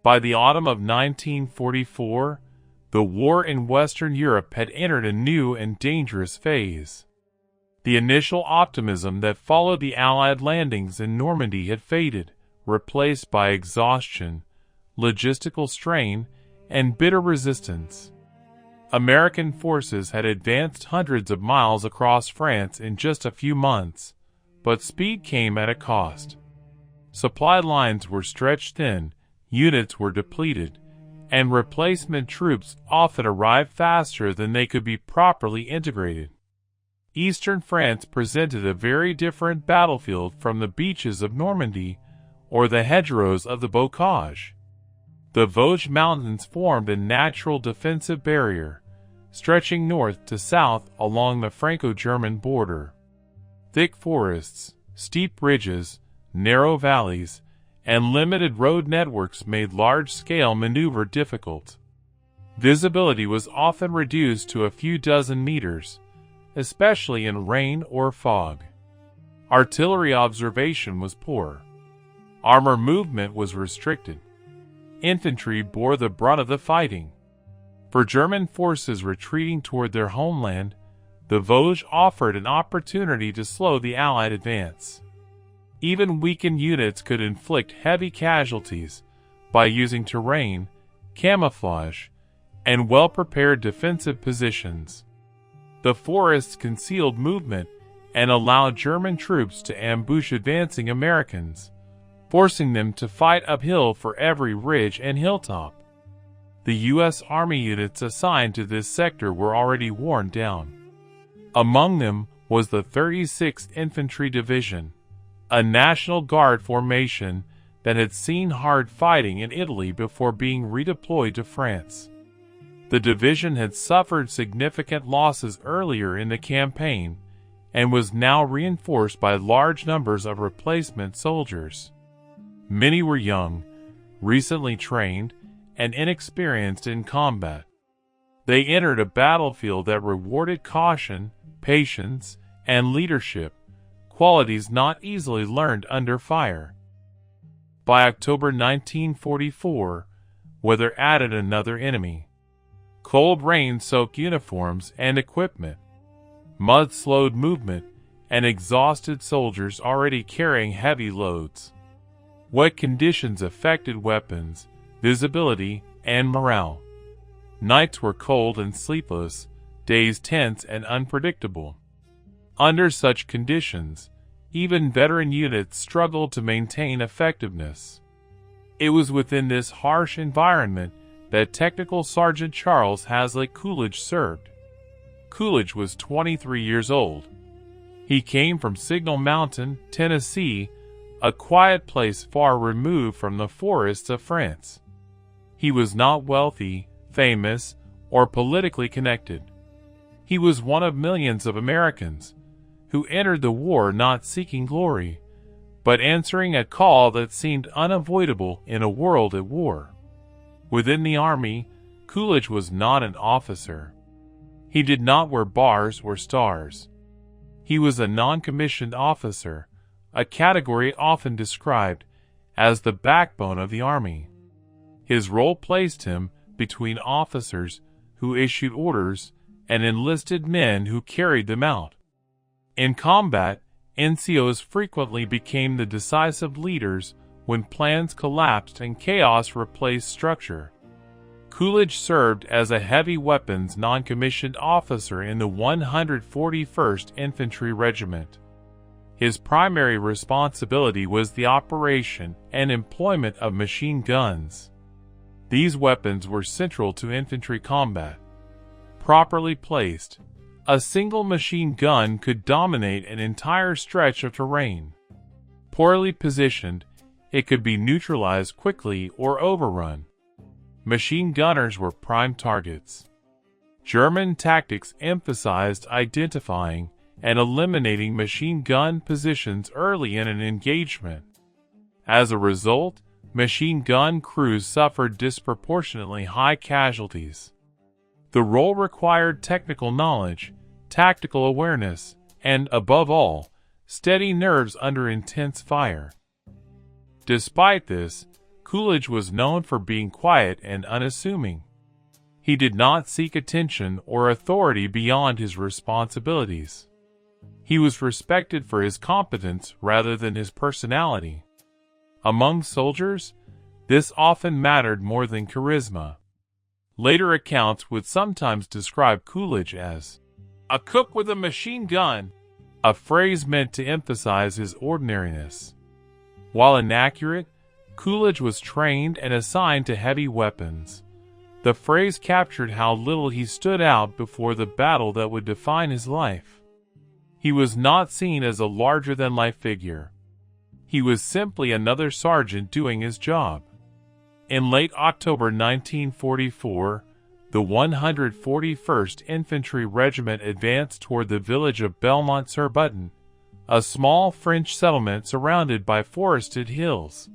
By the autumn of 1944, the war in Western Europe had entered a new and dangerous phase. The initial optimism that followed the Allied landings in Normandy had faded, replaced by exhaustion, logistical strain, and bitter resistance. American forces had advanced hundreds of miles across France in just a few months, but speed came at a cost. Supply lines were stretched thin, units were depleted, and replacement troops often arrived faster than they could be properly integrated. Eastern France presented a very different battlefield from the beaches of Normandy or the hedgerows of the Bocage. The Vosges Mountains formed a natural defensive barrier, stretching north to south along the Franco-German border. Thick forests, steep ridges, narrow valleys, and limited road networks made large-scale maneuver difficult. Visibility was often reduced to a few dozen meters, especially in rain or fog. Artillery observation was poor. Armor movement was restricted. Infantry bore the brunt of the fighting. For German forces retreating toward their homeland, the Vosges offered an opportunity to slow the Allied advance. Even weakened units could inflict heavy casualties by using terrain, camouflage, and well-prepared defensive positions. The forests concealed movement and allowed German troops to ambush advancing Americans, forcing them to fight uphill for every ridge and hilltop. The U.S. Army units assigned to this sector were already worn down. Among them was the 36th Infantry Division, a National Guard formation that had seen hard fighting in Italy before being redeployed to France. The division had suffered significant losses earlier in the campaign and was now reinforced by large numbers of replacement soldiers. Many were young, recently trained, and inexperienced in combat. They entered a battlefield that rewarded caution, patience, and leadership, qualities not easily learned under fire. By October 1944, weather added another enemy. Cold rain soaked uniforms and equipment. Mud slowed movement and exhausted soldiers already carrying heavy loads. Wet conditions affected weapons, visibility, and morale. Nights were cold and sleepless, days tense and unpredictable. Under such conditions, even veteran units struggled to maintain effectiveness. It was within this harsh environment that Technical Sergeant Charles Hazlitt Coolidge served. Coolidge was 23 years old. He came from Signal Mountain, Tennessee, a quiet place far removed from the forests of France. He was not wealthy, famous, or politically connected. He was one of millions of Americans who entered the war not seeking glory, but answering a call that seemed unavoidable in a world at war. Within the Army, Coolidge was not an officer. He did not wear bars or stars. He was a non-commissioned officer, a category often described as the backbone of the Army. His role placed him between officers who issued orders and enlisted men who carried them out. In combat, NCOs frequently became the decisive leaders when plans collapsed and chaos replaced structure. Coolidge served as a heavy weapons non-commissioned officer in the 141st Infantry Regiment. His primary responsibility was the operation and employment of machine guns. These weapons were central to infantry combat. Properly placed, a single machine gun could dominate an entire stretch of terrain. Poorly positioned, it could be neutralized quickly or overrun. Machine gunners were prime targets. German tactics emphasized identifying and eliminating machine gun positions early in an engagement. As a result, machine gun crews suffered disproportionately high casualties. The role required technical knowledge, tactical awareness, and, above all, steady nerves under intense fire. Despite this, Coolidge was known for being quiet and unassuming. He did not seek attention or authority beyond his responsibilities. He was respected for his competence rather than his personality. Among soldiers, this often mattered more than charisma. Later accounts would sometimes describe Coolidge as a cook with a machine gun, a phrase meant to emphasize his ordinariness. While inaccurate, Coolidge was trained and assigned to heavy weapons. The phrase captured how little he stood out before the battle that would define his life. He was not seen as a larger-than-life figure. He was simply another sergeant doing his job. In late October 1944, the 141st Infantry Regiment advanced toward the village of Belmont-sur-Button, a small French settlement surrounded by forested hills.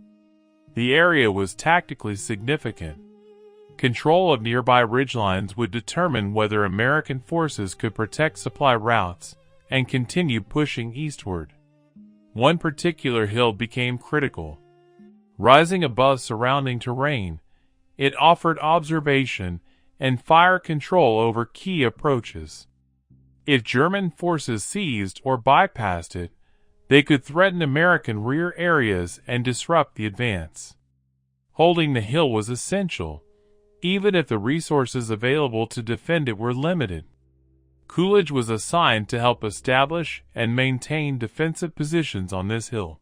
The area was tactically significant. Control of nearby ridgelines would determine whether American forces could protect supply routes and continue pushing eastward. One particular hill became critical. Rising above surrounding terrain, it offered observation and fire control over key approaches. If German forces seized or bypassed it, they could threaten American rear areas and disrupt the advance. Holding the hill was essential, even if the resources available to defend it were limited. Coolidge was assigned to help establish and maintain defensive positions on this hill.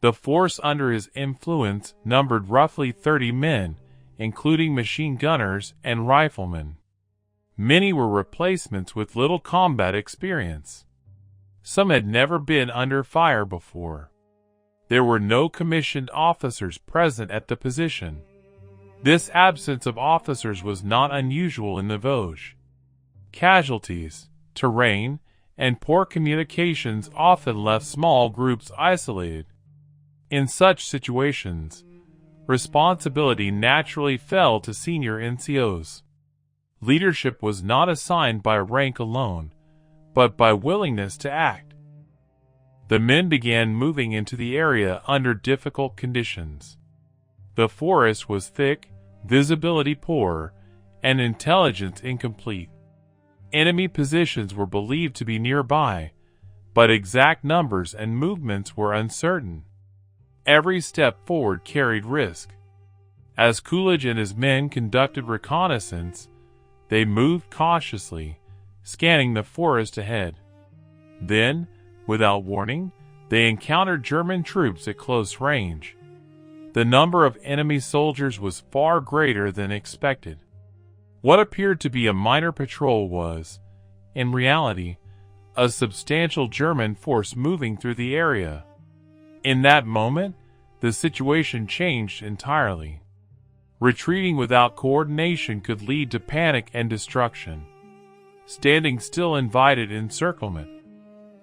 The force under his influence numbered roughly 30 men, including machine gunners and riflemen. Many were replacements with little combat experience. Some had never been under fire before. There were no commissioned officers present at the position. This absence of officers was not unusual in the Vosges. Casualties, terrain, and poor communications often left small groups isolated. In such situations, responsibility naturally fell to senior NCOs. Leadership was not assigned by rank alone, but by willingness to act. The men began moving into the area under difficult conditions. The forest was thick, visibility poor, and intelligence incomplete. Enemy positions were believed to be nearby, but exact numbers and movements were uncertain. Every step forward carried risk. As Coolidge and his men conducted reconnaissance, they moved cautiously, scanning the forest ahead. Then, without warning, they encountered German troops at close range. The number of enemy soldiers was far greater than expected. What appeared to be a minor patrol was, in reality, a substantial German force moving through the area. In that moment, the situation changed entirely. Retreating without coordination could lead to panic and destruction. Standing still invited encirclement.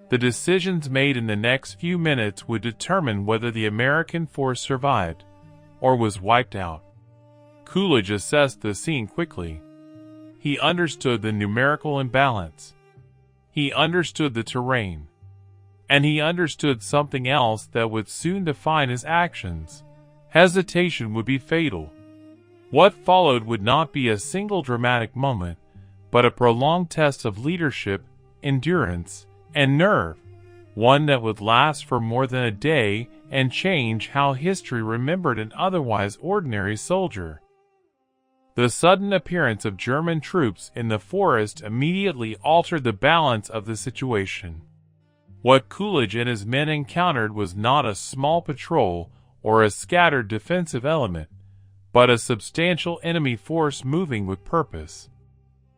The decisions made in the next few minutes would determine whether the American force survived or was wiped out. Coolidge assessed the scene quickly. He understood the numerical imbalance. He understood the terrain. And he understood something else that would soon define his actions. Hesitation would be fatal. What followed would not be a single dramatic moment, but a prolonged test of leadership, endurance, and nerve, one that would last for more than a day and change how history remembered an otherwise ordinary soldier. The sudden appearance of German troops in the forest immediately altered the balance of the situation. What Coolidge and his men encountered was not a small patrol or a scattered defensive element, but a substantial enemy force moving with purpose.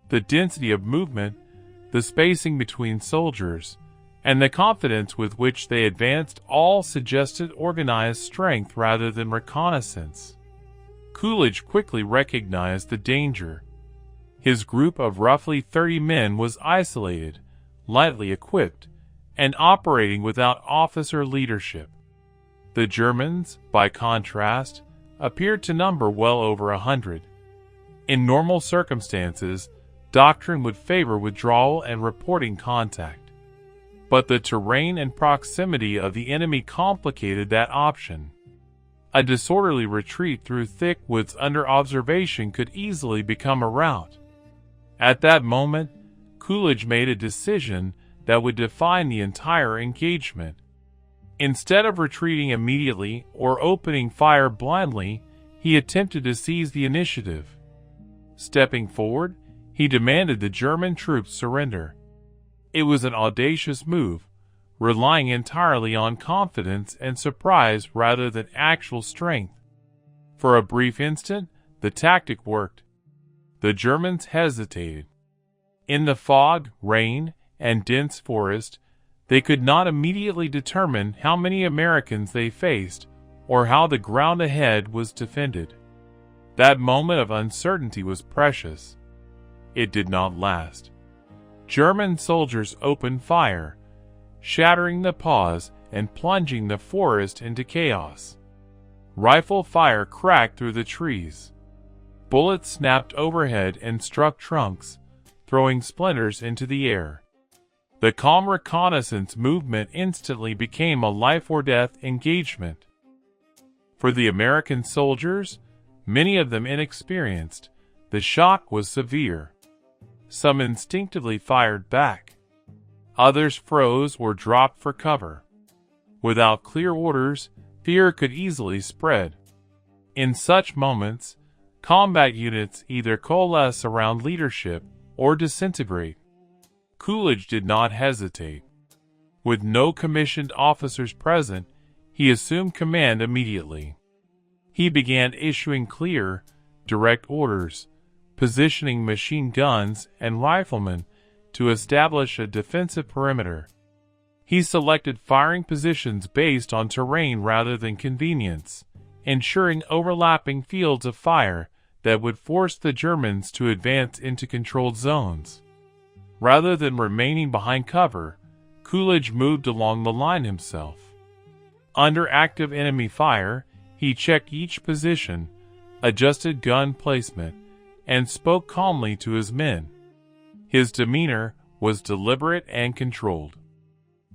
The density of movement, the spacing between soldiers, and the confidence with which they advanced all suggested organized strength rather than reconnaissance. Coolidge quickly recognized the danger. His group of roughly 30 men was isolated, lightly equipped, and operating without officer leadership. The Germans, by contrast, appeared to number well over 100. In normal circumstances, doctrine would favor withdrawal and reporting contact. But the terrain and proximity of the enemy complicated that option. A disorderly retreat through thick woods under observation could easily become a rout. At that moment, Coolidge made a decision that would define the entire engagement. Instead of retreating immediately or opening fire blindly, he attempted to seize the initiative. Stepping forward, he demanded the German troops surrender. It was an audacious move, relying entirely on confidence and surprise rather than actual strength. For a brief instant, the tactic worked. The Germans hesitated. In the fog, rain, and dense forest, they could not immediately determine how many Americans they faced or how the ground ahead was defended. That moment of uncertainty was precious. It did not last. German soldiers opened fire, shattering the pause and plunging the forest into chaos. Rifle fire cracked through the trees. Bullets snapped overhead and struck trunks, throwing splinters into the air. The calm reconnaissance movement instantly became a life-or-death engagement. For the American soldiers, many of them inexperienced, the shock was severe. Some instinctively fired back. Others froze or dropped for cover. Without clear orders, fear could easily spread. In such moments, combat units either coalesce around leadership or disintegrate. Coolidge did not hesitate. With no commissioned officers present, he assumed command immediately. He began issuing clear, direct orders, positioning machine guns and riflemen to establish a defensive perimeter. He selected firing positions based on terrain rather than convenience, ensuring overlapping fields of fire that would force the Germans to advance into controlled zones. Rather than remaining behind cover, Coolidge moved along the line himself. Under active enemy fire, he checked each position, adjusted gun placement, and spoke calmly to his men. His demeanor was deliberate and controlled.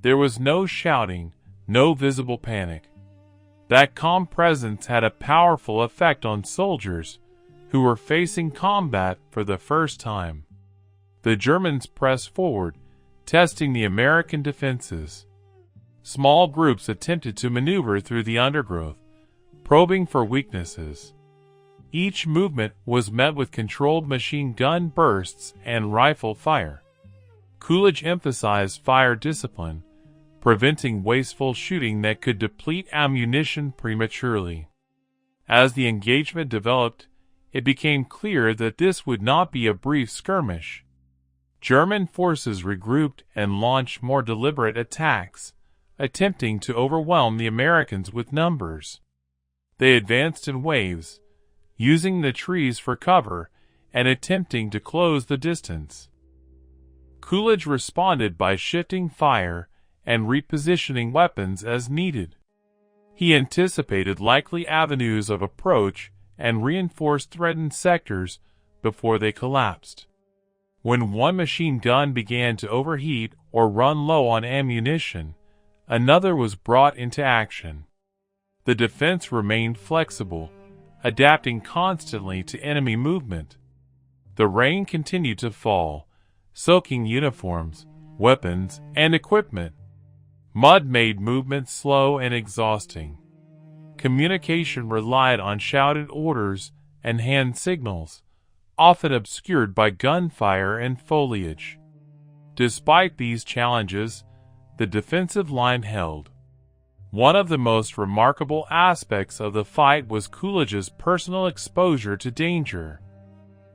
There was no shouting, no visible panic. That calm presence had a powerful effect on soldiers who were facing combat for the first time. The Germans pressed forward, testing the American defenses. Small groups attempted to maneuver through the undergrowth, probing for weaknesses. Each movement was met with controlled machine gun bursts and rifle fire. Coolidge emphasized fire discipline, preventing wasteful shooting that could deplete ammunition prematurely. As the engagement developed, it became clear that this would not be a brief skirmish. German forces regrouped and launched more deliberate attacks, attempting to overwhelm the Americans with numbers. They advanced in waves, using the trees for cover and attempting to close the distance. Coolidge responded by shifting fire and repositioning weapons as needed. He anticipated likely avenues of approach and reinforced threatened sectors before they collapsed. When one machine gun began to overheat or run low on ammunition, another was brought into action. The defense remained flexible, adapting constantly to enemy movement. The rain continued to fall, soaking uniforms, weapons, and equipment. Mud made movement slow and exhausting. Communication relied on shouted orders and hand signals, often obscured by gunfire and foliage. Despite these challenges, the defensive line held. One of the most remarkable aspects of the fight was Coolidge's personal exposure to danger.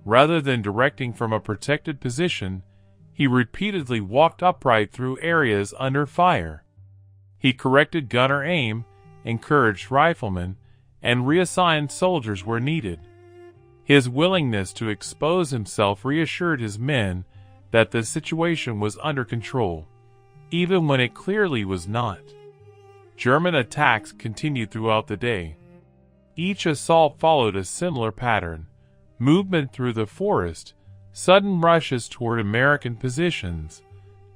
Rather than directing from a protected position, he repeatedly walked upright through areas under fire. He corrected gunner aim, encouraged riflemen, and reassigned soldiers where needed. His willingness to expose himself reassured his men that the situation was under control, even when it clearly was not. German attacks continued throughout the day. Each assault followed a similar pattern: movement through the forest, sudden rushes toward American positions,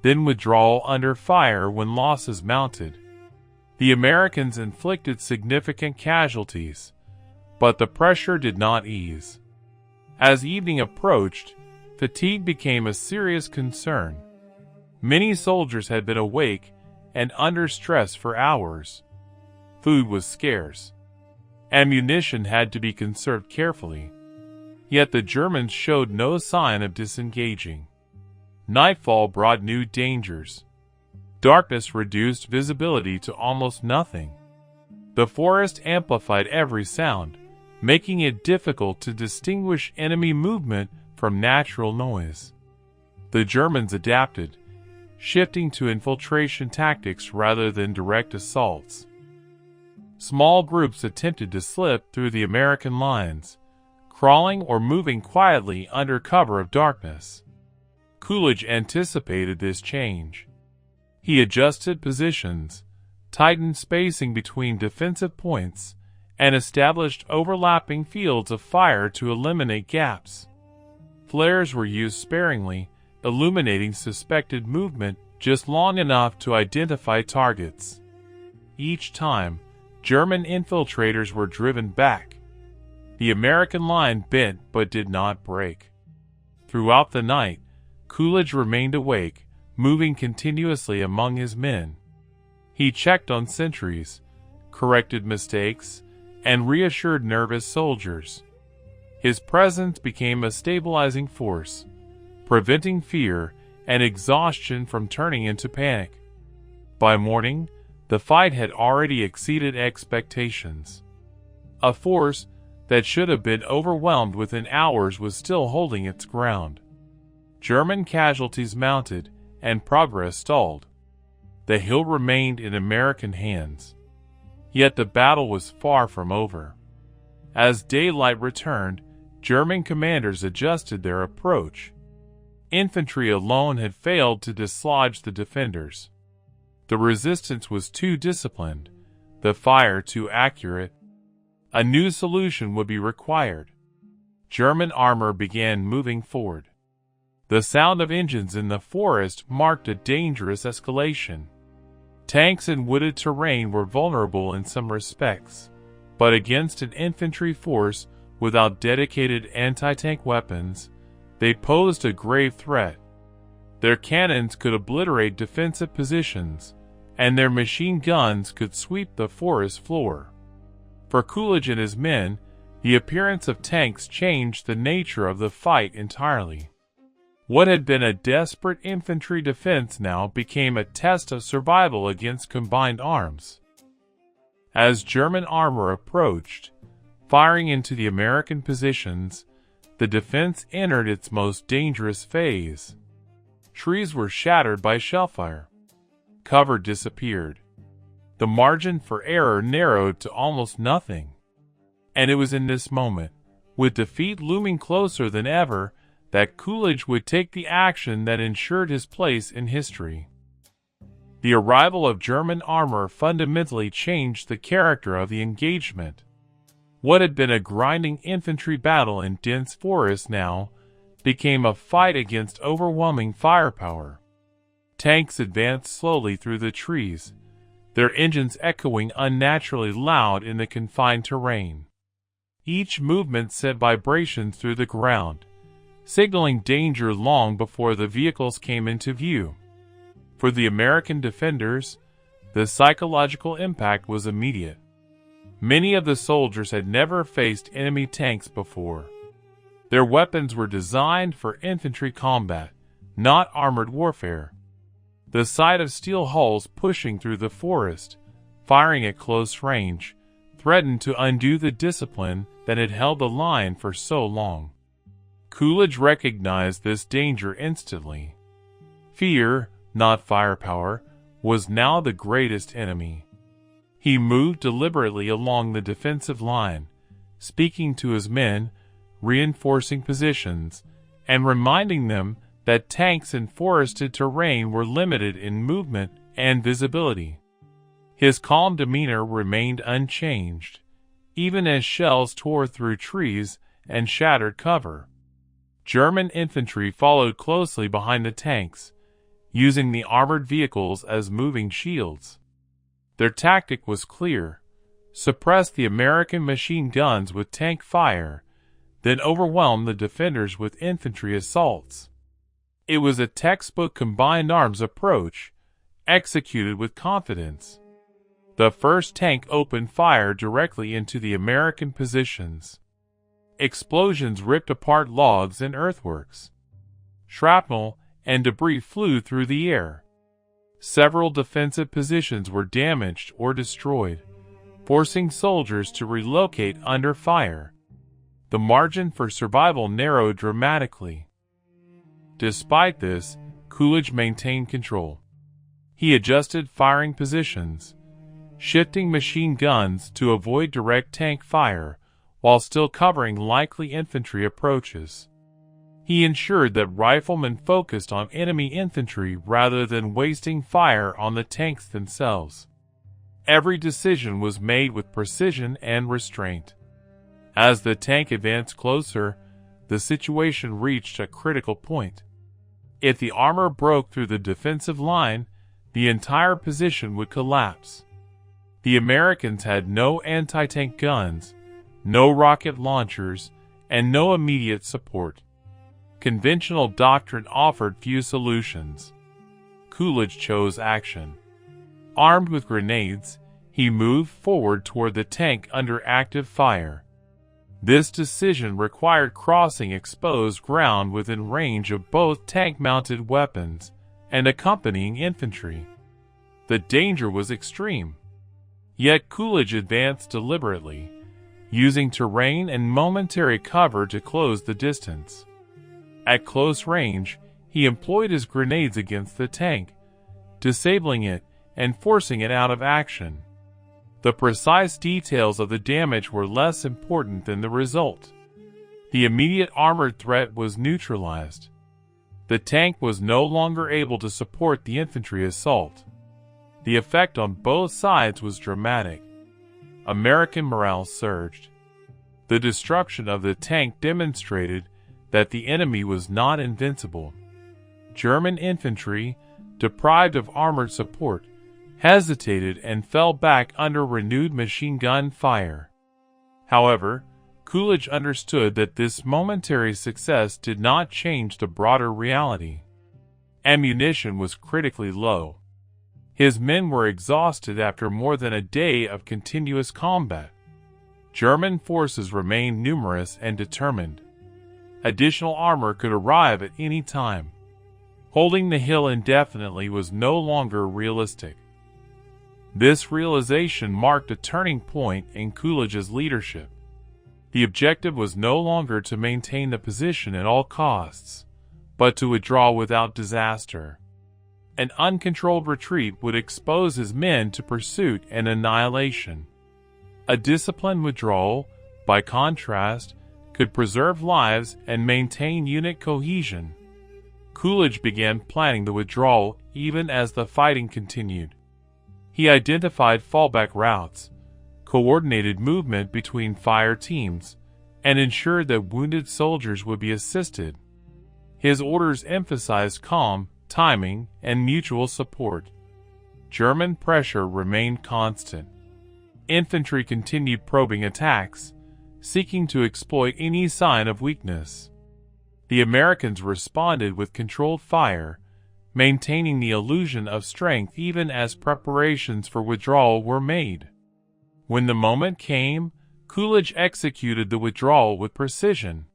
then withdrawal under fire when losses mounted. The Americans inflicted significant casualties, but the pressure did not ease. As evening approached, fatigue became a serious concern. Many soldiers had been awake and under stress for hours. Food was scarce. Ammunition had to be conserved carefully. Yet the Germans showed no sign of disengaging. Nightfall brought new dangers. Darkness reduced visibility to almost nothing. The forest amplified every sound, making it difficult to distinguish enemy movement from natural noise. The Germans adapted, shifting to infiltration tactics rather than direct assaults. Small groups attempted to slip through the American lines, crawling or moving quietly under cover of darkness. Coolidge anticipated this change. He adjusted positions, tightened spacing between defensive points, and established overlapping fields of fire to eliminate gaps. Flares were used sparingly, illuminating suspected movement just long enough to identify targets. Each time, German infiltrators were driven back. The American line bent but did not break. Throughout the night, Coolidge remained awake, moving continuously among his men. He checked on sentries, corrected mistakes, and reassured nervous soldiers. His presence became a stabilizing force, preventing fear and exhaustion from turning into panic. By morning, the fight had already exceeded expectations. A force that should have been overwhelmed within hours was still holding its ground. German casualties mounted, and progress stalled. The hill remained in American hands. Yet the battle was far from over. As daylight returned, German commanders adjusted their approach. Infantry alone had failed to dislodge the defenders. The resistance was too disciplined, the fire too accurate. A new solution would be required. German armor began moving forward. The sound of engines in the forest marked a dangerous escalation. Tanks in wooded terrain were vulnerable in some respects, but against an infantry force without dedicated anti-tank weapons, they posed a grave threat. Their cannons could obliterate defensive positions, and their machine guns could sweep the forest floor. For Coolidge and his men, the appearance of tanks changed the nature of the fight entirely. What had been a desperate infantry defense now became a test of survival against combined arms. As German armor approached, firing into the American positions, the defense entered its most dangerous phase. Trees were shattered by shellfire. Cover disappeared. The margin for error narrowed to almost nothing. And it was in this moment, with defeat looming closer than ever, that Coolidge would take the action that ensured his place in history. The arrival of German armor fundamentally changed the character of the engagement. What had been a grinding infantry battle in dense forests now became a fight against overwhelming firepower. Tanks advanced slowly through the trees, their engines echoing unnaturally loud in the confined terrain. Each movement sent vibrations through the ground, signaling danger long before the vehicles came into view. For the American defenders, the psychological impact was immediate. Many of the soldiers had never faced enemy tanks before. Their weapons were designed for infantry combat, not armored warfare. The sight of steel hulls pushing through the forest, firing at close range, threatened to undo the discipline that had held the line for so long. Coolidge recognized this danger instantly. Fear, not firepower, was now the greatest enemy. He moved deliberately along the defensive line, speaking to his men, reinforcing positions, and reminding them that tanks in forested terrain were limited in movement and visibility. His calm demeanor remained unchanged, even as shells tore through trees and shattered cover. German infantry followed closely behind the tanks, using the armored vehicles as moving shields. Their tactic was clear: suppress the American machine guns with tank fire, then overwhelm the defenders with infantry assaults. It was a textbook combined arms approach, executed with confidence. The first tank opened fire directly into the American positions. Explosions ripped apart logs and earthworks. Shrapnel and debris flew through the air. Several defensive positions were damaged or destroyed, forcing soldiers to relocate under fire. The margin for survival narrowed dramatically. Despite this, Coolidge maintained control. He adjusted firing positions, shifting machine guns to avoid direct tank fire while still covering likely infantry approaches. He ensured that riflemen focused on enemy infantry rather than wasting fire on the tanks themselves. Every decision was made with precision and restraint. As the tank advanced closer, the situation reached a critical point. If the armor broke through the defensive line, the entire position would collapse. The Americans had no anti-tank guns, no rocket launchers, and no immediate support. Conventional doctrine offered few solutions. Coolidge chose action. Armed with grenades, he moved forward toward the tank under active fire. This decision required crossing exposed ground within range of both tank-mounted weapons and accompanying infantry. The danger was extreme. Yet Coolidge advanced deliberately, using terrain and momentary cover to close the distance. At close range, he employed his grenades against the tank, disabling it and forcing it out of action. The precise details of the damage were less important than the result. The immediate armored threat was neutralized. The tank was no longer able to support the infantry assault. The effect on both sides was dramatic. American morale surged. The destruction of the tank demonstrated that the enemy was not invincible. German infantry, deprived of armored support, hesitated and fell back under renewed machine gun fire. However, Coolidge understood that this momentary success did not change the broader reality. Ammunition was critically low. His men were exhausted after more than a day of continuous combat. German forces remained numerous and determined. Additional armor could arrive at any time. Holding the hill indefinitely was no longer realistic. This realization marked a turning point in Coolidge's leadership. The objective was no longer to maintain the position at all costs, but to withdraw without disaster. An uncontrolled retreat would expose his men to pursuit and annihilation. A disciplined withdrawal, by contrast, could preserve lives and maintain unit cohesion. Coolidge began planning the withdrawal even as the fighting continued. He identified fallback routes, coordinated movement between fire teams, and ensured that wounded soldiers would be assisted. His orders emphasized calm, timing, and mutual support. German pressure remained constant. Infantry continued probing attacks, seeking to exploit any sign of weakness. The Americans responded with controlled fire, maintaining the illusion of strength even as preparations for withdrawal were made. When the moment came, Coolidge executed the withdrawal with precision.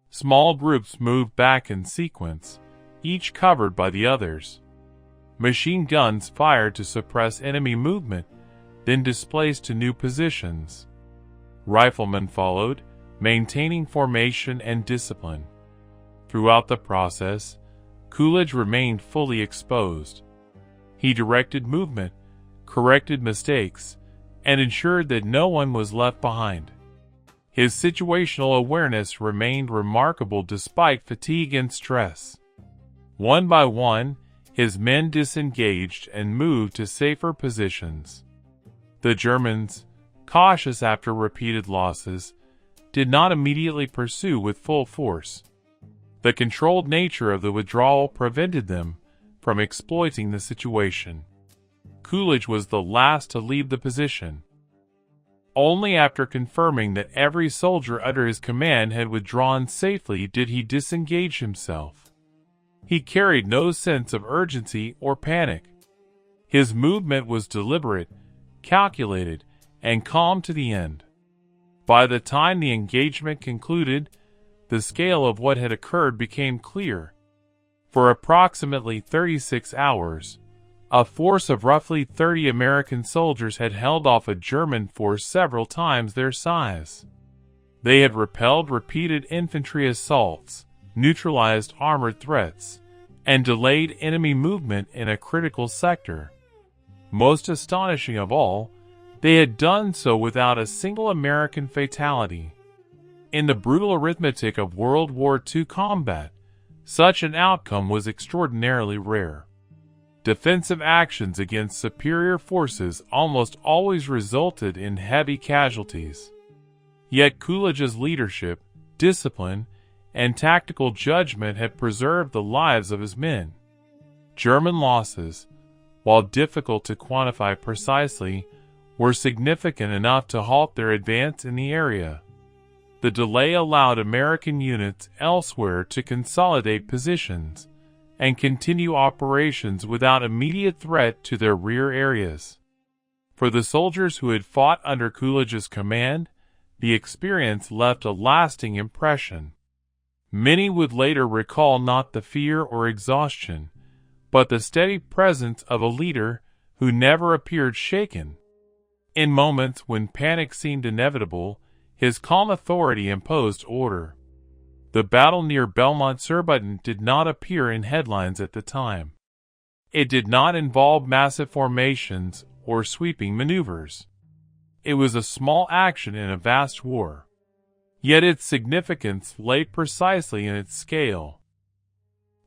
Small groups moved back in sequence, each covered by the others. Machine guns fired to suppress enemy movement, then displaced to new positions. Riflemen followed, maintaining formation and discipline. Throughout the process, Coolidge remained fully exposed. He directed movement, corrected mistakes, and ensured that no one was left behind. His situational awareness remained remarkable despite fatigue and stress. One by one, his men disengaged and moved to safer positions. The Germans, cautious after repeated losses, did not immediately pursue with full force. The controlled nature of the withdrawal prevented them from exploiting the situation. Coolidge was the last to leave the position. Only after confirming that every soldier under his command had withdrawn safely did he disengage himself. He carried no sense of urgency or panic. His movement was deliberate, calculated, and calm to the end. By the time the engagement concluded, the scale of what had occurred became clear. For approximately 36 hours, a force of roughly 30 American soldiers had held off a German force several times their size. They had repelled repeated infantry assaults, neutralized armored threats, and delayed enemy movement in a critical sector. Most astonishing of all, they had done so without a single American fatality. In the brutal arithmetic of World War II combat, such an outcome was extraordinarily rare. Defensive actions against superior forces almost always resulted in heavy casualties. Yet Coolidge's leadership, discipline, and tactical judgment had preserved the lives of his men. German losses, while difficult to quantify precisely, were significant enough to halt their advance in the area. The delay allowed American units elsewhere to consolidate positions and continue operations without immediate threat to their rear areas. For the soldiers who had fought under Coolidge's command, the experience left a lasting impression. Many would later recall not the fear or exhaustion, but the steady presence of a leader who never appeared shaken. In moments when panic seemed inevitable, his calm authority imposed order. The battle near Belmont-sur-Button did not appear in headlines at the time. It did not involve massive formations or sweeping maneuvers. It was a small action in a vast war. Yet its significance lay precisely in its scale.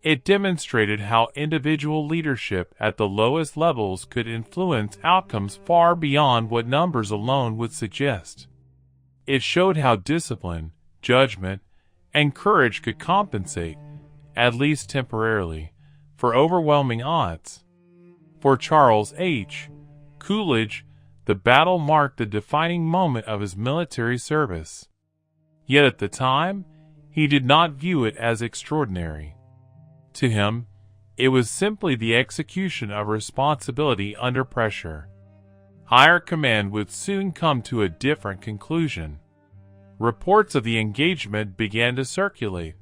It demonstrated how individual leadership at the lowest levels could influence outcomes far beyond what numbers alone would suggest. It showed how discipline, judgment, and courage could compensate, at least temporarily, for overwhelming odds. For Charles H. Coolidge, the battle marked the defining moment of his military service. Yet at the time, he did not view it as extraordinary. To him, it was simply the execution of responsibility under pressure. Higher command would soon come to a different conclusion. Reports of the engagement began to circulate.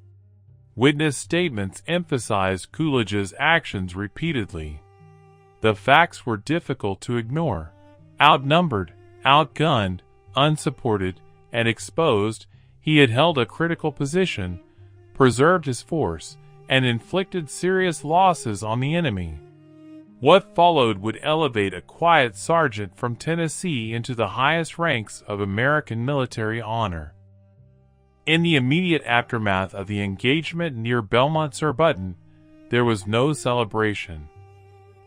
Witness statements emphasized Coolidge's actions repeatedly. The facts were difficult to ignore. Outnumbered, outgunned, unsupported, and exposed, he had held a critical position, preserved his force, and inflicted serious losses on the enemy. What followed would elevate a quiet sergeant from Tennessee into the highest ranks of American military honor. In the immediate aftermath of the engagement near Belmont-sur-Button, there was no celebration.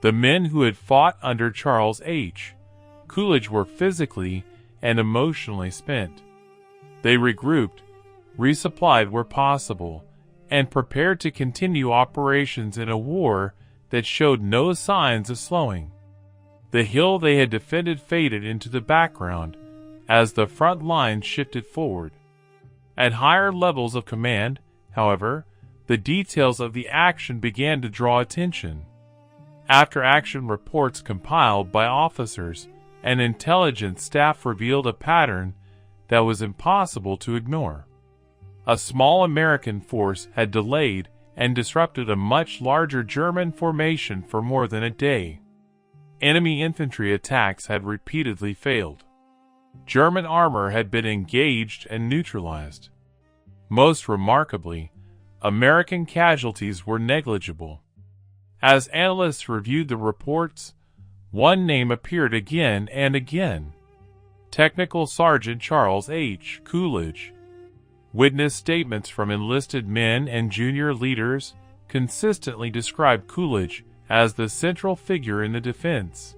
The men who had fought under Charles H. Coolidge were physically and emotionally spent. They regrouped, resupplied where possible, and prepared to continue operations in a war that showed no signs of slowing. The hill they had defended faded into the background as the front line shifted forward. At higher levels of command, however, the details of the action began to draw attention. After-action reports compiled by officers and intelligence staff revealed a pattern that was impossible to ignore. A small American force had delayed and disrupted a much larger German formation for more than a day. Enemy infantry attacks had repeatedly failed. German armor had been engaged and neutralized. Most remarkably, American casualties were negligible. As analysts reviewed the reports, one name appeared again and again: Technical Sergeant Charles H. Coolidge. Witness statements from enlisted men and junior leaders consistently described Coolidge as the central figure in the defense.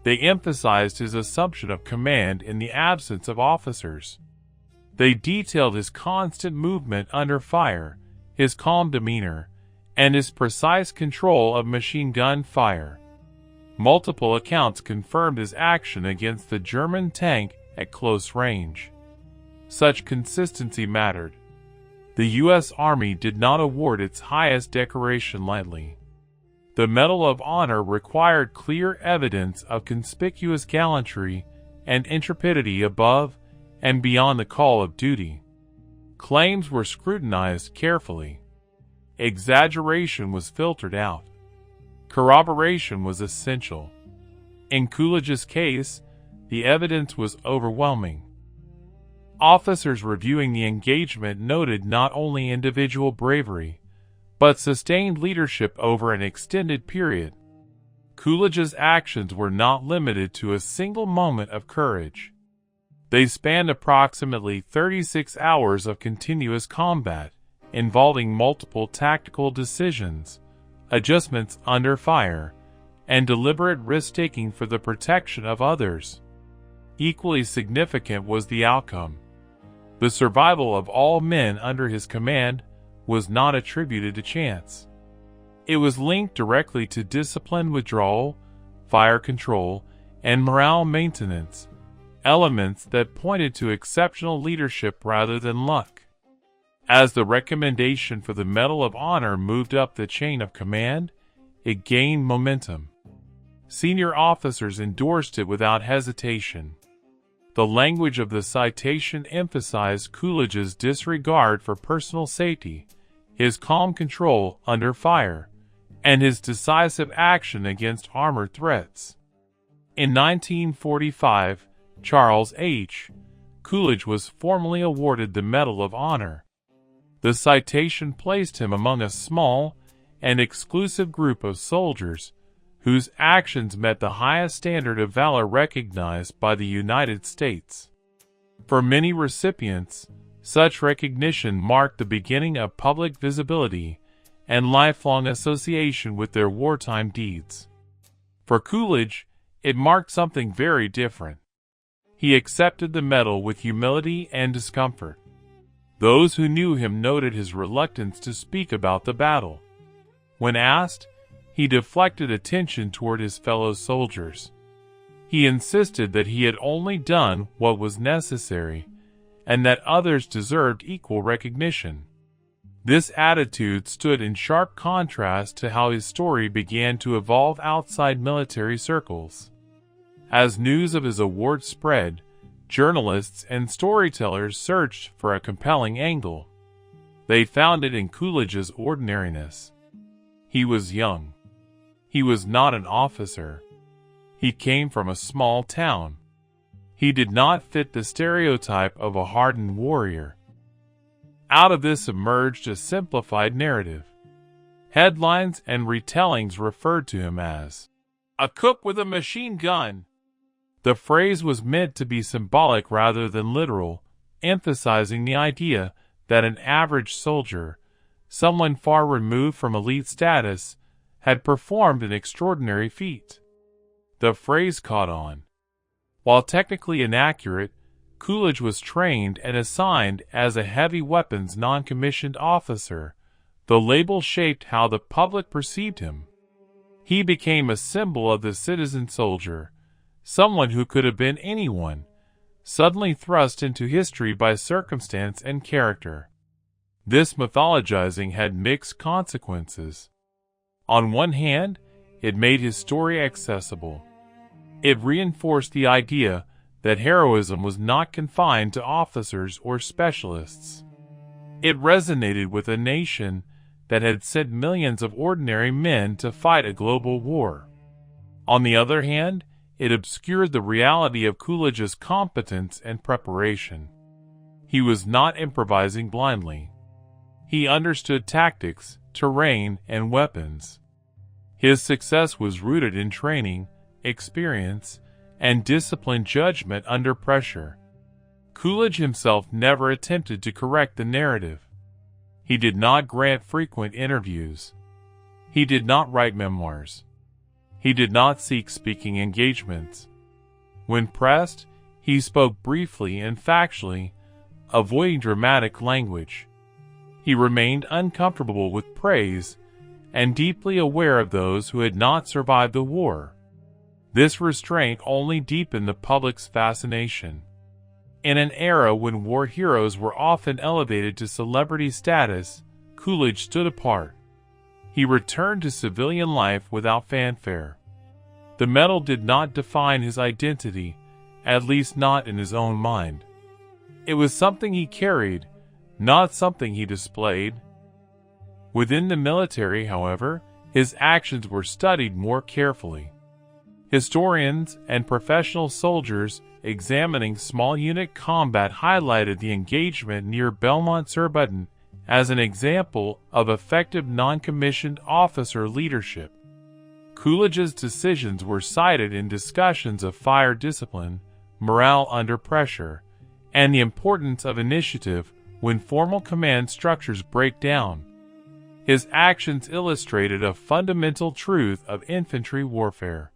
They emphasized his assumption of command in the absence of officers. They detailed his constant movement under fire, his calm demeanor, and his precise control of machine gun fire. Multiple accounts confirmed his action against the German tank at close range. Such consistency mattered. The U.S. Army did not award its highest decoration lightly. The Medal of Honor required clear evidence of conspicuous gallantry and intrepidity above and beyond the call of duty. Claims were scrutinized carefully. Exaggeration was filtered out. Corroboration was essential. In Coolidge's case, the evidence was overwhelming. Officers reviewing the engagement noted not only individual bravery, but sustained leadership over an extended period. Coolidge's actions were not limited to a single moment of courage. They spanned approximately 36 hours of continuous combat, involving multiple tactical decisions, adjustments under fire, and deliberate risk-taking for the protection of others. Equally significant was the outcome. The survival of all men under his command was not attributed to chance. It was linked directly to disciplined withdrawal, fire control, and morale maintenance, elements that pointed to exceptional leadership rather than luck. As the recommendation for the Medal of Honor moved up the chain of command, it gained momentum. Senior officers endorsed it without hesitation. The language of the citation emphasized Coolidge's disregard for personal safety, his calm control under fire, and his decisive action against armored threats. In 1945, Charles H. Coolidge was formally awarded the Medal of Honor. The citation placed him among a small and exclusive group of soldiers whose actions met the highest standard of valor recognized by the United States. For many recipients, such recognition marked the beginning of public visibility and lifelong association with their wartime deeds. For Coolidge, it marked something very different. He accepted the medal with humility and discomfort. Those who knew him noted his reluctance to speak about the battle. When asked, he deflected attention toward his fellow soldiers. He insisted that he had only done what was necessary, and that others deserved equal recognition. This attitude stood in sharp contrast to how his story began to evolve outside military circles. As news of his award spread, journalists and storytellers searched for a compelling angle. They found it in Coolidge's ordinariness. He was young. He was not an officer. He came from a small town. He did not fit the stereotype of a hardened warrior. Out of this emerged a simplified narrative. Headlines and retellings referred to him as a cook with a machine gun. The phrase was meant to be symbolic rather than literal, emphasizing the idea that an average soldier, someone far removed from elite status, had performed an extraordinary feat. The phrase caught on. While technically inaccurate, Coolidge was trained and assigned as a heavy weapons non-commissioned officer. The label shaped how the public perceived him. He became a symbol of the citizen soldier, someone who could have been anyone, suddenly thrust into history by circumstance and character. This mythologizing had mixed consequences. On one hand, it made his story accessible. It reinforced the idea that heroism was not confined to officers or specialists. It resonated with a nation that had sent millions of ordinary men to fight a global war. On the other hand, it obscured the reality of Coolidge's competence and preparation. He was not improvising blindly. He understood tactics, terrain, and weapons. His success was rooted in training, experience, and disciplined judgment under pressure. Coolidge himself never attempted to correct the narrative. He did not grant frequent interviews. He did not write memoirs. He did not seek speaking engagements. When pressed, he spoke briefly and factually, avoiding dramatic language. He remained uncomfortable with praise and deeply aware of those who had not survived the war. This restraint only deepened the public's fascination. In an era when war heroes were often elevated to celebrity status, Coolidge stood apart. He returned to civilian life without fanfare. The medal did not define his identity, at least not in his own mind. It was something he carried, not something he displayed. Within the military, however, his actions were studied more carefully. Historians and professional soldiers examining small unit combat highlighted the engagement near Belmont-sur-Button as an example of effective non-commissioned officer leadership. Coolidge's decisions were cited in discussions of fire discipline, morale under pressure, and the importance of initiative when formal command structures break down. His actions illustrated a fundamental truth of infantry warfare.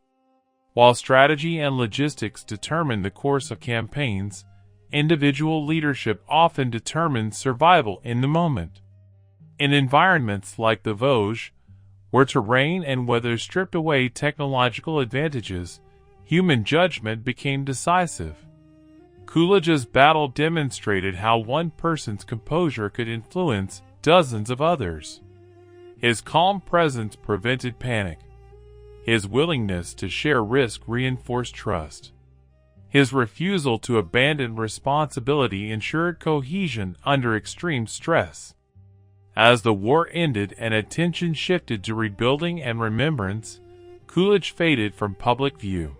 While strategy and logistics determine the course of campaigns, individual leadership often determines survival in the moment. In environments like the Vosges, where terrain and weather stripped away technological advantages, human judgment became decisive. Coolidge's battle demonstrated how one person's composure could influence dozens of others. His calm presence prevented panic. His willingness to share risk reinforced trust. His refusal to abandon responsibility ensured cohesion under extreme stress. As the war ended and attention shifted to rebuilding and remembrance, Coolidge faded from public view.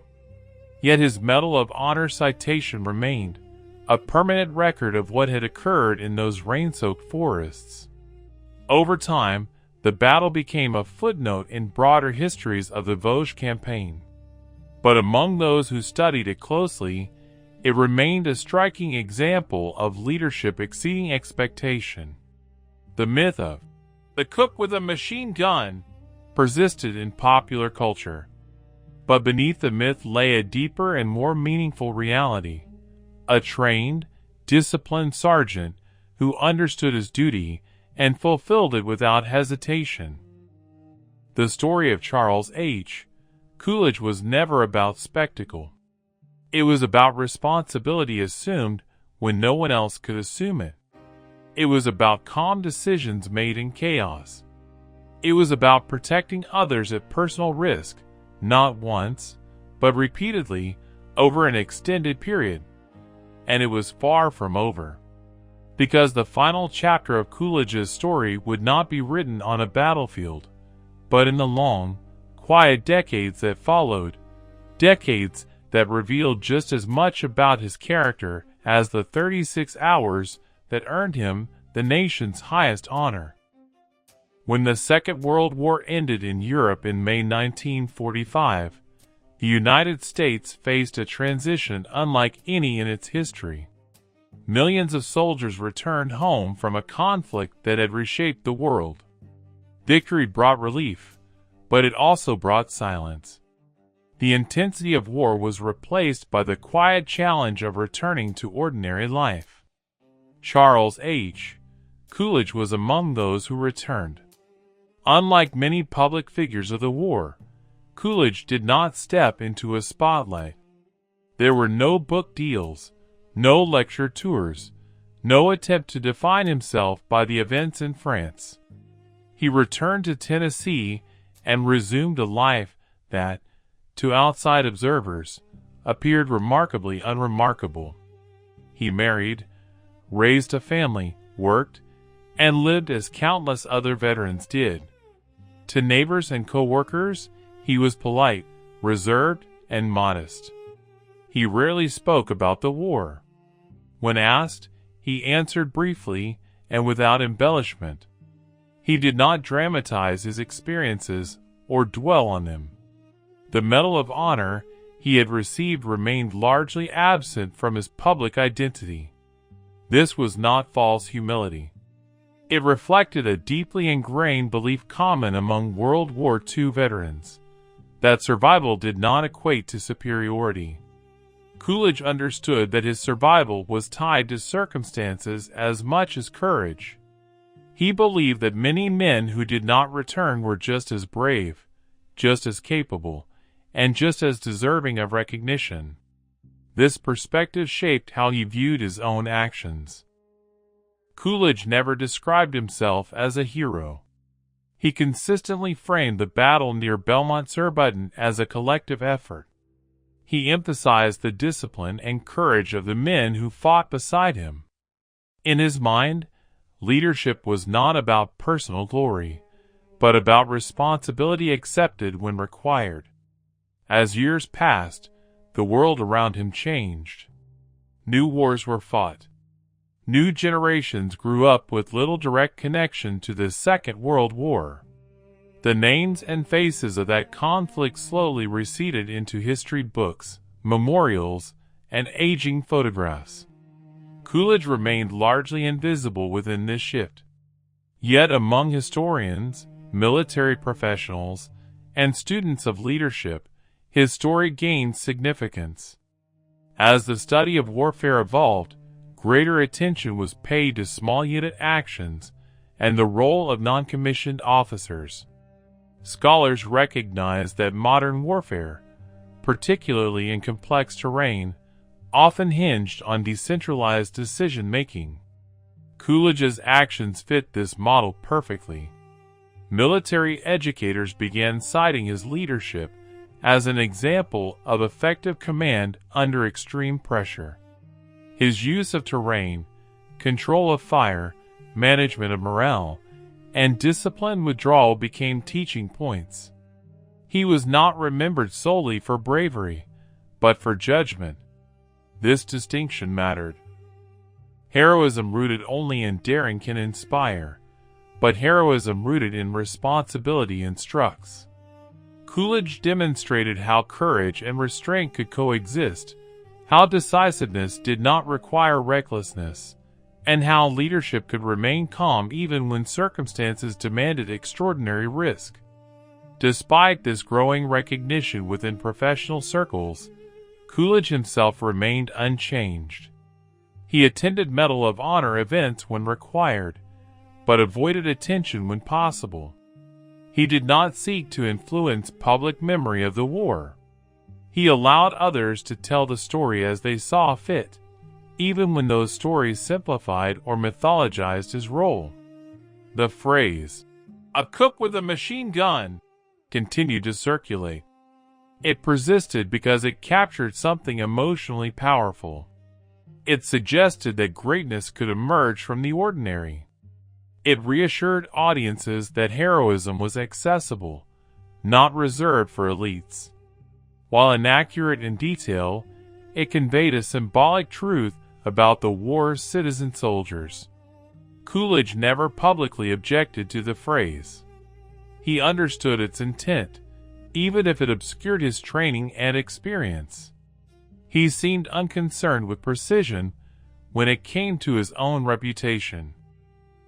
Yet his Medal of Honor citation remained, a permanent record of what had occurred in those rain-soaked forests. Over time, the battle became a footnote in broader histories of the Vosges campaign. But among those who studied it closely, it remained a striking example of leadership exceeding expectation. The myth of the cook with a machine gun persisted in popular culture. But beneath the myth lay a deeper and more meaningful reality. A trained, disciplined sergeant who understood his duty and fulfilled it without hesitation. The story of Charles H. Coolidge was never about spectacle. It was about responsibility assumed when no one else could assume it. It was about calm decisions made in chaos. It was about protecting others at personal risk, not once, but repeatedly over an extended period. And it was far from over. Because the final chapter of Coolidge's story would not be written on a battlefield, but in the long, quiet decades that followed, decades that revealed just as much about his character as the 36 hours that earned him the nation's highest honor. When the Second World War ended in Europe in May 1945, the United States faced a transition unlike any in its history. Millions of soldiers returned home from a conflict that had reshaped the world. Victory brought relief, but it also brought silence. The intensity of war was replaced by the quiet challenge of returning to ordinary life. Charles H. Coolidge was among those who returned. Unlike many public figures of the war, Coolidge did not step into a spotlight. There were no book deals, no lecture tours, no attempt to define himself by the events in France. He returned to Tennessee and resumed a life that, to outside observers, appeared remarkably unremarkable. He married, raised a family, worked, and lived as countless other veterans did. To neighbors and co-workers, he was polite, reserved, and modest. He rarely spoke about the war. When asked, he answered briefly and without embellishment. He did not dramatize his experiences or dwell on them. The Medal of Honor he had received remained largely absent from his public identity. This was not false humility. It reflected a deeply ingrained belief common among World War II veterans, that survival did not equate to superiority. Coolidge understood that his survival was tied to circumstances as much as courage. He believed that many men who did not return were just as brave, just as capable, and just as deserving of recognition. This perspective shaped how he viewed his own actions. Coolidge never described himself as a hero. He consistently framed the battle near Belmont-sur-Button as a collective effort. He emphasized the discipline and courage of the men who fought beside him. In his mind, leadership was not about personal glory, but about responsibility accepted when required. As years passed, the world around him changed. New wars were fought. New generations grew up with little direct connection to the Second World War. The names and faces of that conflict slowly receded into history books, memorials, and aging photographs. Coolidge remained largely invisible within this shift. Yet among historians, military professionals, and students of leadership, his story gained significance. As the study of warfare evolved, greater attention was paid to small unit actions and the role of non-commissioned officers. Scholars recognize that modern warfare, particularly in complex terrain, often hinged on decentralized decision-making. Coolidge's actions fit this model perfectly. Military educators began citing his leadership as an example of effective command under extreme pressure. His use of terrain, control of fire, management of morale, and disciplined withdrawal became teaching points. He was not remembered solely for bravery, but for judgment. This distinction mattered. Heroism rooted only in daring can inspire, but heroism rooted in responsibility instructs. Coolidge demonstrated how courage and restraint could coexist, how decisiveness did not require recklessness, and how leadership could remain calm even when circumstances demanded extraordinary risk. Despite this growing recognition within professional circles, Coolidge himself remained unchanged. He attended Medal of Honor events when required, but avoided attention when possible. He did not seek to influence public memory of the war. He allowed others to tell the story as they saw fit, even when those stories simplified or mythologized his role. The phrase, "a cook with a machine gun," continued to circulate. It persisted because it captured something emotionally powerful. It suggested that greatness could emerge from the ordinary. It reassured audiences that heroism was accessible, not reserved for elites. While inaccurate in detail, it conveyed a symbolic truth about the war's citizen soldiers. Coolidge never publicly objected to the phrase. He understood its intent, even if it obscured his training and experience. He seemed unconcerned with precision when it came to his own reputation.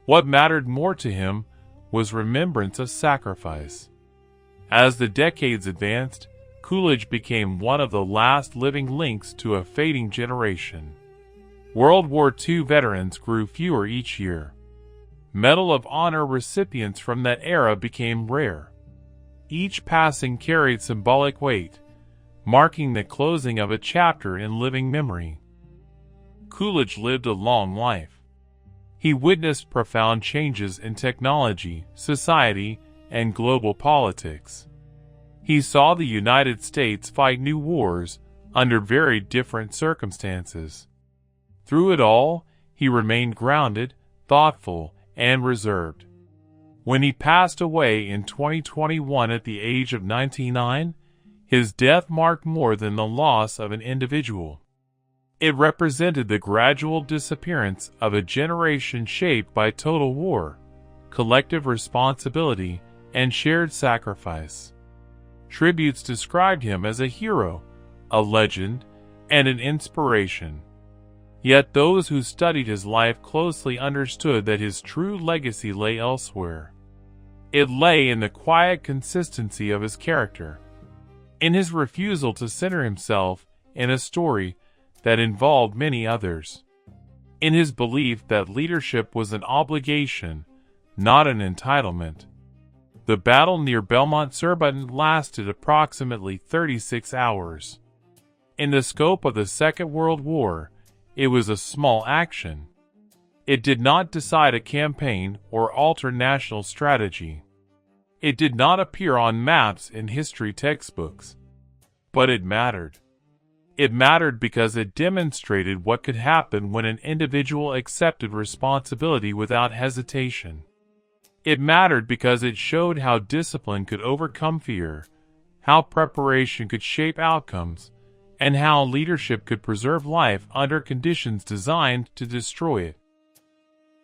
What mattered more to him was remembrance of sacrifice. As the decades advanced, Coolidge became one of the last living links to a fading generation. World War II veterans grew fewer each year. Medal of Honor recipients from that era became rare. Each passing carried symbolic weight, marking the closing of a chapter in living memory. Coolidge lived a long life. He witnessed profound changes in technology, society, and global politics. He saw the United States fight new wars under very different circumstances. Through it all, he remained grounded, thoughtful, and reserved. When he passed away in 2021 at the age of 99, his death marked more than the loss of an individual. It represented the gradual disappearance of a generation shaped by total war, collective responsibility, and shared sacrifice. Tributes described him as a hero, a legend, and an inspiration. Yet those who studied his life closely understood that his true legacy lay elsewhere. It lay in the quiet consistency of his character, in his refusal to center himself in a story that involved many others, in his belief that leadership was an obligation, not an entitlement. The battle near Belmont-sur-Button lasted approximately 36 hours. In the scope of the Second World War, it was a small action. It did not decide a campaign or alter national strategy. It did not appear on maps in history textbooks. But it mattered. It mattered because it demonstrated what could happen when an individual accepted responsibility without hesitation. It mattered because it showed how discipline could overcome fear, how preparation could shape outcomes, and how leadership could preserve life under conditions designed to destroy it.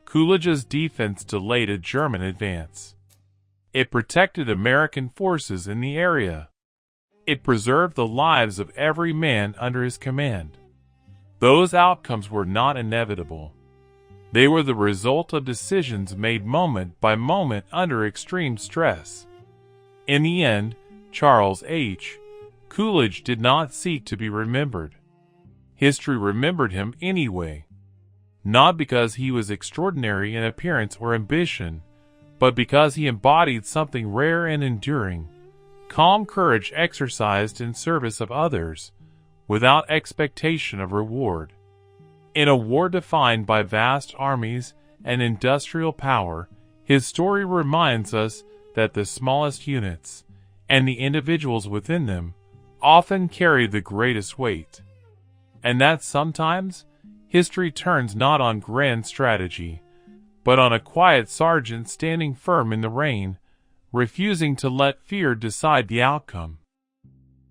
Coolidge's defense delayed a German advance. It protected American forces in the area. It preserved the lives of every man under his command. Those outcomes were not inevitable. They were the result of decisions made moment by moment under extreme stress. In the end, Charles H. Coolidge did not seek to be remembered. History remembered him anyway, not because he was extraordinary in appearance or ambition, but because he embodied something rare and enduring: calm courage exercised in service of others, without expectation of reward. In a war defined by vast armies and industrial power, his story reminds us that the smallest units, and the individuals within them, often carry the greatest weight. And that sometimes, history turns not on grand strategy, but on a quiet sergeant standing firm in the rain, refusing to let fear decide the outcome.